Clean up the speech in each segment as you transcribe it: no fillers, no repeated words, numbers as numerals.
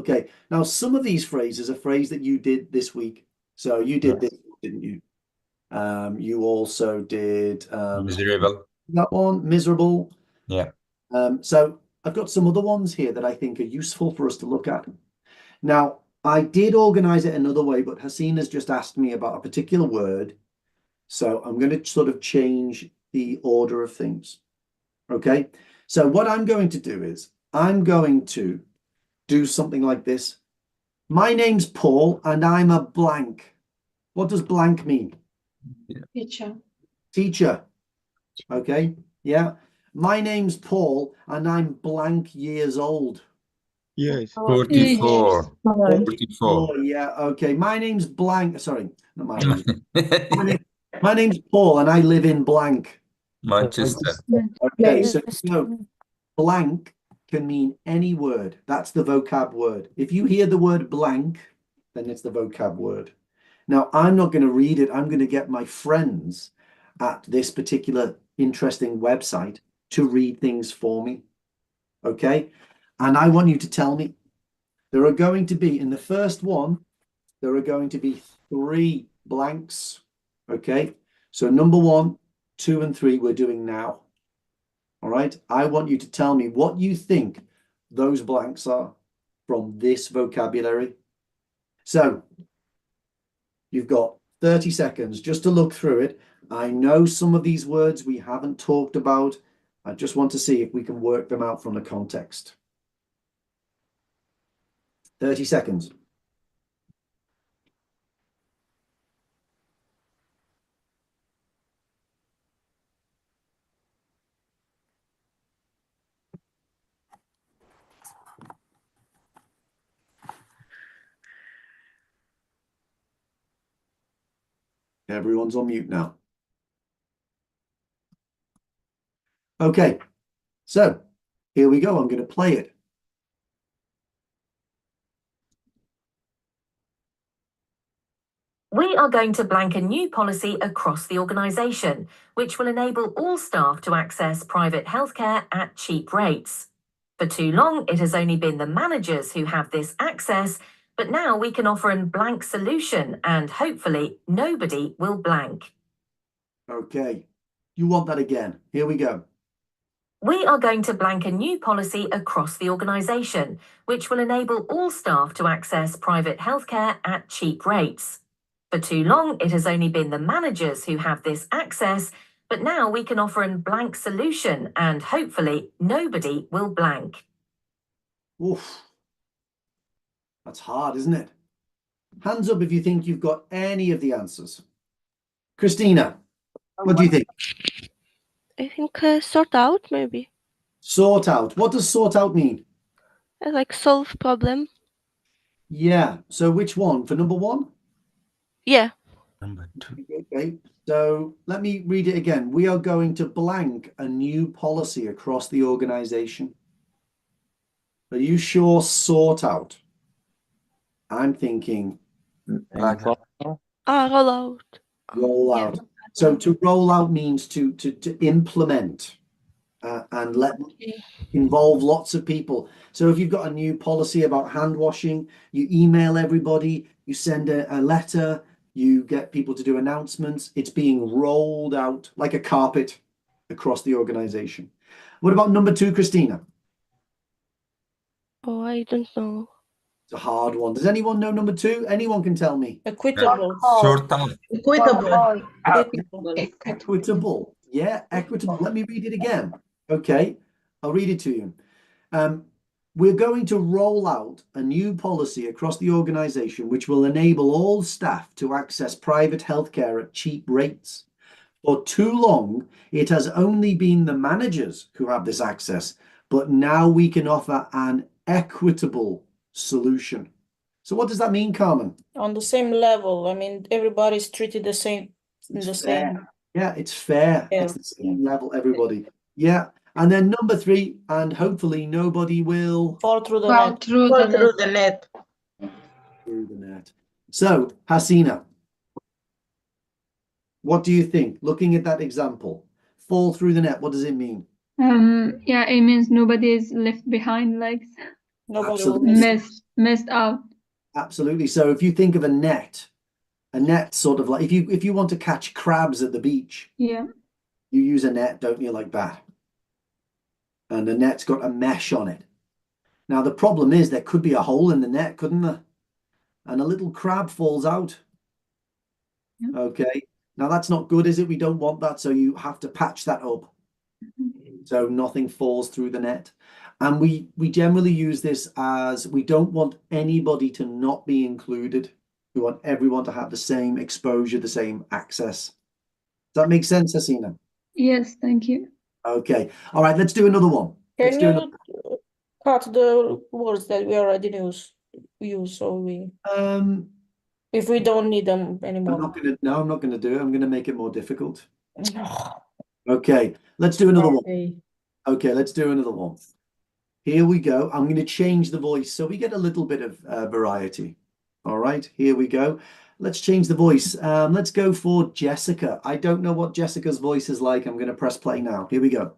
Okay. Now, some of these phrases are phrases that you did this week. So you did this, didn't you? You also did Miserable. that one, miserable. Yeah. So I've got some other ones here that I think are useful for us to look at. Now, I did organize it another way, but Hasina's just asked me about a particular word. So I'm going to sort of change the order of things. Okay. So what I'm going to do is I'm going to do something like this. My name's Paul and I'm a blank. What does blank mean? Teacher. Teacher. Okay. Yeah. My name's Paul and I'm blank years old. Yes. 44. 44. Oh, yeah. Okay. My name's blank. Sorry, not my name. My name's Paul and I live in blank. Manchester. Okay. So blank can mean any word. That's the vocab word. If you hear the word blank, then it's the vocab word. Now, I'm not going to read it. I'm going to get my friends at this particular interesting website to read things for me. Okay. And I want you to tell me, there are going to be, in the first one, there are going to be 3 blanks. Okay. So number 1, 2, and 3 we're doing now. All right. I want you to tell me what you think those blanks are from this vocabulary. So you've got 30 seconds just to look through it. I know some of these words we haven't talked about. I just want to see if we can work them out from the context. 30 seconds. Everyone's on mute now. Okay, so here we go. I'm going to play it. We are going to blank a new policy across the organisation, which will enable all staff to access private healthcare at cheap rates. For too long, it has only been the managers who have this access, but now we can offer a blank solution and hopefully nobody will blank. Okay, you want that again? Here we go. We are going to blank a new policy across the organisation, which will enable all staff to access private healthcare at cheap rates. For too long, it has only been the managers who have this access, but now we can offer a blank solution and hopefully nobody will blank. Oof. That's hard, isn't it? Hands up if you think you've got any of the answers. Christina, what do you think? I think sort out, maybe. Sort out. What does sort out mean? Like solve problem. Yeah. So which one? For number 1? Yeah. Number 2. Okay. So let me read it again. We are going to blank a new policy across the organization. Are you sure sort out? I'm thinking Roll out. roll out. So to roll out means to implement and involve lots of people. So if you've got a new policy about hand washing, you email everybody, you send a letter, you get people to do announcements. It's being rolled out like a carpet across the organization. What about number 2, Christina? Oh, I don't know. It's a hard one. Does anyone know number 2? Anyone can tell me. Equitable. Sort out. Equitable. Equitable. Yeah, equitable. Let me read it again. Okay, I'll read it to you. We're going to roll out a new policy across the organization which will enable all staff to access private healthcare at cheap rates. For too long, it has only been the managers who have this access, but now we can offer an equitable solution. So what does that mean, Carmen? On the same level. I mean, everybody's treated the same. Yeah, it's fair. Yeah. It's the same level, everybody. Yeah. And then number 3, and hopefully nobody will Fall through the Fall net. through the net. through the net. So, Hasina, what do you think? Looking at that example, fall through the net, what does it mean? Yeah, it means nobody is left behind, like Nobody Absolutely. will miss it. missed. Missed out. Absolutely. So if you think of a net sort of like if you want to catch crabs at the beach, Yeah. you use a net, don't you, like that? And the net's got a mesh on it. Now the problem is there could be a hole in the net, couldn't there? And a little crab falls out. Yeah. Okay. Now that's not good, is it? We don't want that, so you have to patch that up so nothing falls through the net. And we generally use this as we don't want anybody to not be included. We want everyone to have the same exposure, the same access. Does that make sense, Hasina? Yes, thank you. Okay. All right, let's do another one. Let's Can do another. you cut the words that we already use so we if we don't need them I'm anymore? not gonna do it. I'm gonna make it more difficult. Okay, let's do another one. Okay. Okay, let's do another one. Here we go. I'm going to change the voice so we get a little bit of variety. All right, here we go. Let's change the voice. Let's go for Jessica. I don't know what Jessica's voice is like. I'm going to press play now. Here we go.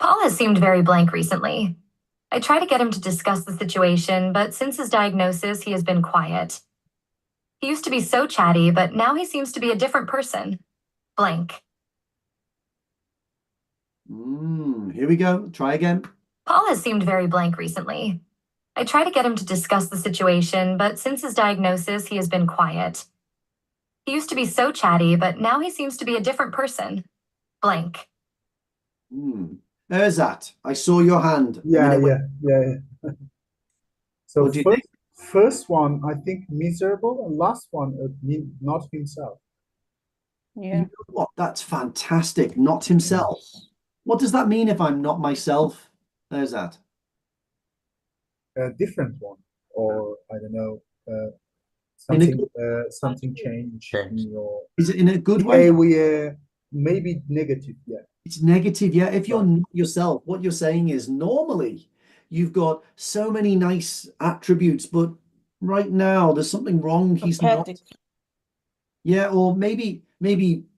Paul has seemed very blank recently. I try to get him to discuss the situation, but since his diagnosis, he has been quiet. He used to be so chatty, but now he seems to be a different person. Blank. Here we go. Try again. Paul has seemed very blank recently. I try to get him to discuss the situation, but since his diagnosis, he has been quiet. He used to be so chatty, but now he seems to be a different person. Blank. There's that. I saw your hand. Yeah. So What do you think? first one, I think miserable, and last one, not himself. Yeah. You know what? That's fantastic. Not himself. What does that mean if I'm not myself? There's that. A different one, or I don't know, In something change in your Is it in a good way? behavior, maybe negative, yeah. It's negative, yeah. If you're not yourself, what you're saying is normally you've got so many nice attributes, but right now there's something wrong. He's not. Apathic. Yeah, or maybe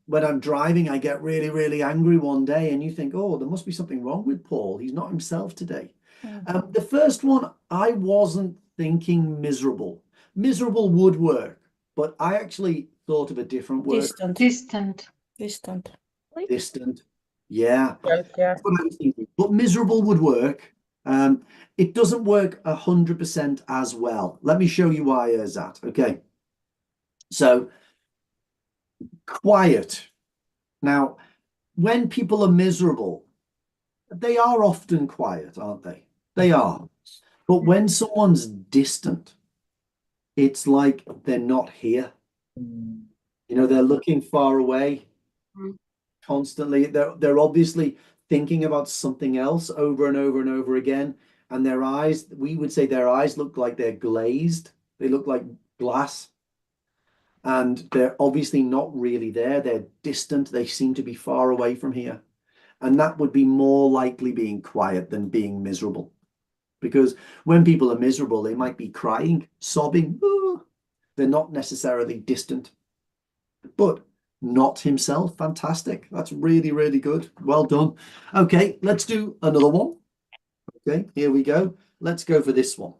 when I'm driving, I get really, really angry one day, and you think, oh, there must be something wrong with Paul. He's not himself today. The first one, I wasn't thinking miserable. Miserable would work, but I actually thought of a different word. Distant. Distant. Yeah. Yeah. That's what I was thinking. But miserable would work. It doesn't work 100% as well. Let me show you why is that. Okay. So quiet. Now, when people are miserable, they are often quiet, aren't they? They are. But when someone's distant, it's like they're not here. You know, they're looking far away constantly. They're obviously thinking about something else over and over and over again. And their eyes, we would say their eyes look like they're glazed. They look like glass. And they're obviously not really there. They're distant. They seem to be far away from here. And that would be more likely being quiet than being miserable. Because when people are miserable, they might be crying, sobbing. They're not necessarily distant. But not himself. Fantastic. That's really, really good. Well done. Okay, let's do another one. Okay, here we go. Let's go for this one.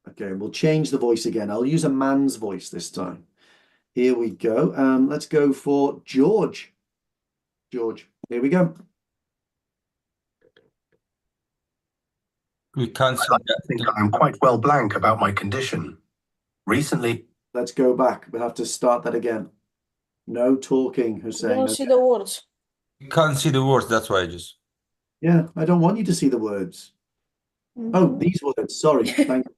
Okay, we'll change the voice again. I'll use a man's voice this time. Here we go. Let's go for George. George, here we go. We can't see I think I'm quite well blank about my condition. Recently, Let's go back. We'll have to start that again. No talking, Hussein. Don't see the words. we can't see the words. That's why I just. Yeah, I don't want you to see the words. Oh, these words. Sorry. Thank you.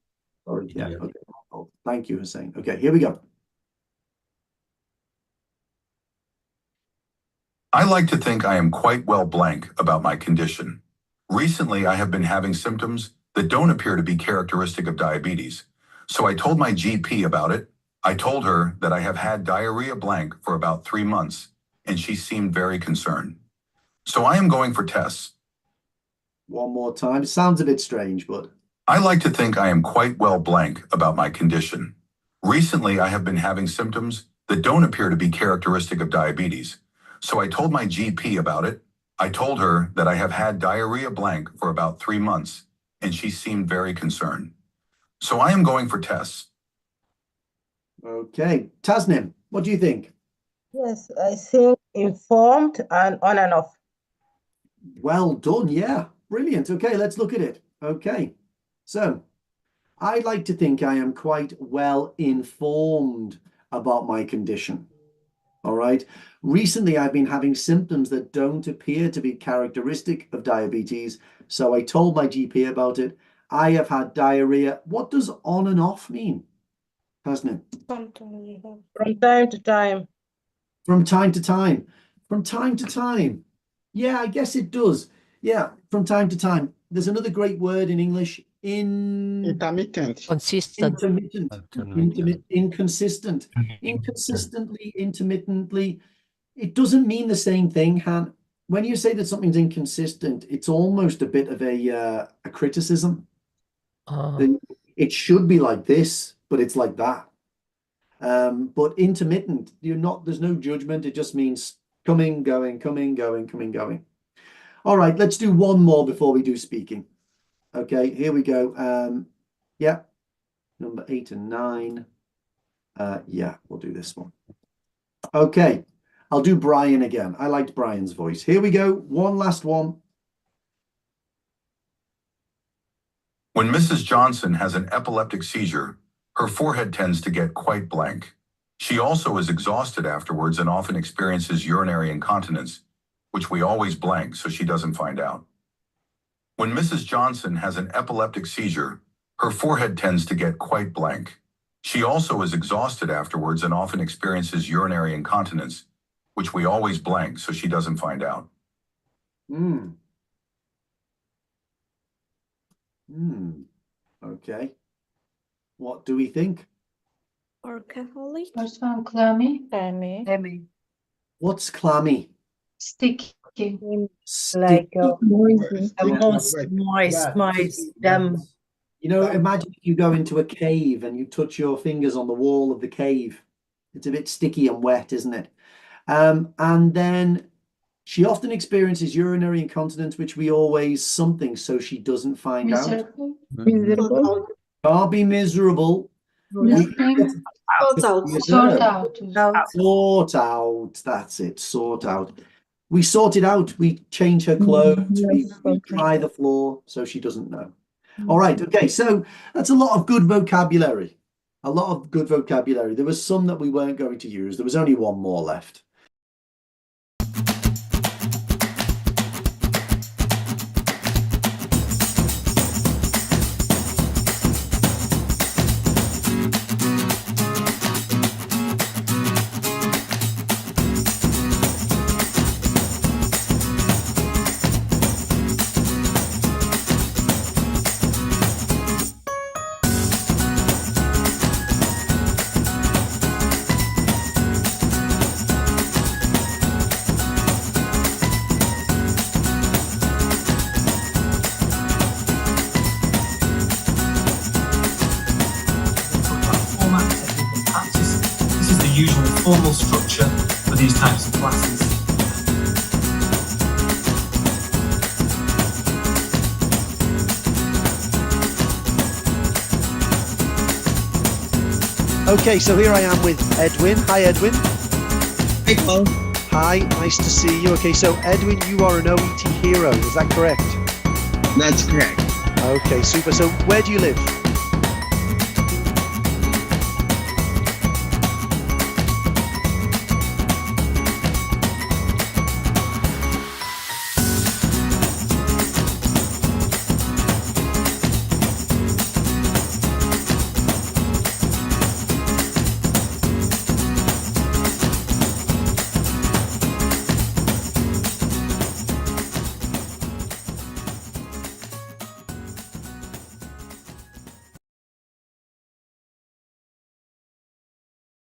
Sorry. Yeah. Yeah. Okay. Oh, thank you, Hussein. Okay, here we go. I like to think I am quite well blank about my condition. Recently, I have been having symptoms that don't appear to be characteristic of diabetes. So I told my GP about it. I told her that I have had diarrhea blank for about 3 months, and she seemed very concerned. So I am going for tests. One more time. It sounds a bit strange, but I like to think I am quite well blank about my condition. Recently, I have been having symptoms that don't appear to be characteristic of diabetes. So I told my GP about it. I told her that I have had diarrhea blank for about 3 months, and she seemed very concerned. So I am going for tests. Okay. Tasnim, what do you think? Yes, I think informed and on and off. Well done. Yeah. Brilliant. Okay, let's look at it. Okay. So I like to think I am quite well informed about my condition. All right. Recently, I've been having symptoms that don't appear to be characteristic of diabetes. So I told my GP about it. I have had diarrhea. What does on and off mean? Tasnim? From time to time. From time to time. From time to time. Yeah, I guess it does. Yeah, from time to time. There's another great word in English. Intermittent. Consistent. Inconsistent. Inconsistently, intermittently. It doesn't mean the same thing, Han. When you say that something's inconsistent, it's almost a bit of a criticism. It should be like this, but it's like that. But intermittent, there's no judgment. It just means coming, going, coming, going, coming, going. All right, let's do one more before we do speaking. Okay, here we go. Yeah, number 8 and 9. Yeah, we'll do this one. Okay, I'll do Brian again. I liked Brian's voice. Here we go. One last one. When Mrs. Johnson has an epileptic seizure, her forehead tends to get quite blank. She also is exhausted afterwards and often experiences urinary incontinence, which we always blank so she doesn't find out. When Mrs. Johnson has an epileptic seizure, her forehead tends to get quite blank. She also is exhausted afterwards and often experiences urinary incontinence, which we always blank so she doesn't find out. Okay. What do we think? Alcoholic. First one, clammy. Clammy. What's clammy? Sticky. Like Noisy. Moist. Imagine if you go into a cave and you touch your fingers on the wall of the cave. It's a bit sticky and wet, isn't it? And then she often experiences urinary incontinence, which we always something so she doesn't find out. Miserable. Can't be miserable. Nothing. Sort out. Sort out. That's it. Sort out. We sort it out. We change her clothes. We dry the floor so she doesn't know. All right. Okay. So that's a lot of good vocabulary. A lot of good vocabulary. There was some that we weren't going to use. There was only one more left. Usual formal structure for these types of classes. Okay, so here I am with Edwin. Hi, Edwin. Hey, Paul. Hi, nice to see you. Okay, so Edwin, you are an OET hero, is that correct? That's correct. Okay, super. So where do you live?